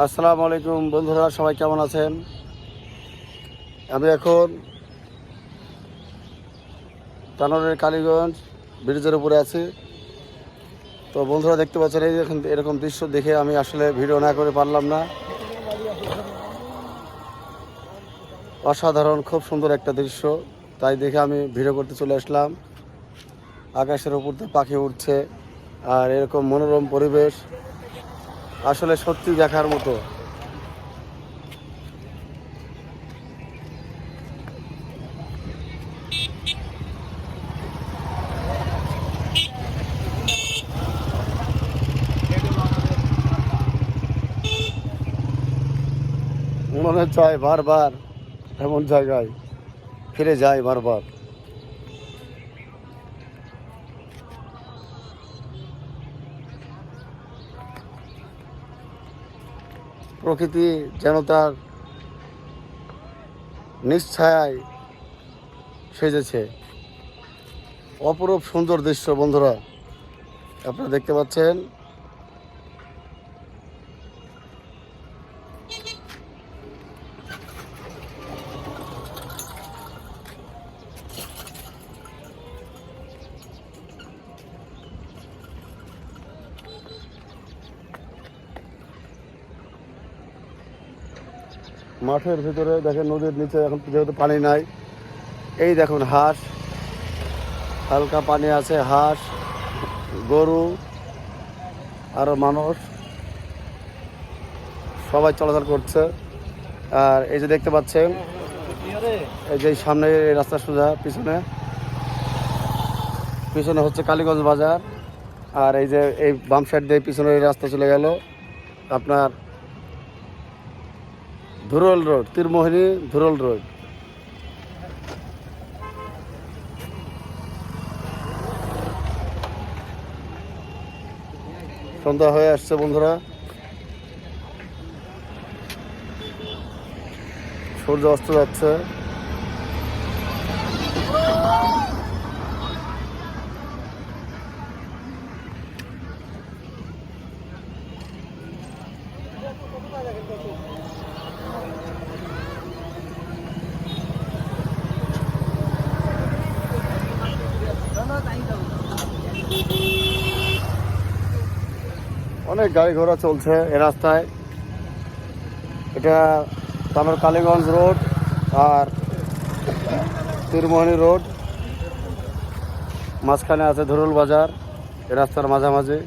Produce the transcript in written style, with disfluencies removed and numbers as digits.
আসসালামু আলাইকুম বন্ধুরা, সবাই কেমন আছেন? আমি এখন তানোরের কালীগঞ্জ ব্রিজের উপরে আছি। তো বন্ধুরা দেখতে পাচ্ছেন, এই এখন এরকম দৃশ্য দেখে আমি আসলে ভিডিও না করে পারলাম না। অসাধারণ, খুব সুন্দর একটা দৃশ্য, তাই দেখে আমি ভিডিও করতে চলে আসলাম। আকাশের উপর দিয়ে পাখি উঠছে আর এরকম মনোরম পরিবেশ আসলে সত্যি দেখার মতো। মনে চায় বারবার এমন জায়গায় ফিরে যায় বারবার। প্রকৃতি যেন তার নিশ্ছায়ায় সেজেছে। অপরূপ সুন্দর দৃশ্য বন্ধুরা, আপনারা দেখতে পাচ্ছেন। মাঠের ভিতরে দেখেন, নদীর নিচে এখন যেহেতু পানি নাই, এই দেখুন হাঁস, হালকা পানি আছে, হাঁস, গরু, আরও মানুষ সবাই চলাচল করছে। আর এই যে দেখতে পাচ্ছেন, এই যে সামনে এই রাস্তা সোজা, পিছনে হচ্ছে কালীগঞ্জ বাজার। আর এই যে এই বাম সাইড দিয়ে পিছনে এই রাস্তা চলে গেল আপনার ধুরল রোড, তীরমোহিনী ধুরল রোড। সন্ধ্যা হয়ে আসছে বন্ধুরা, সূর্য অস্ত যাচ্ছে। অনেক গাড়ি ঘোড়া চলছে এ রাস্তায়। এটা তানোর কালীগঞ্জ রোড আর তীরমোহিনী রোড, মাঝখানে আছে ধুরুল বাজার, এ রাস্তার মাঝামাঝি।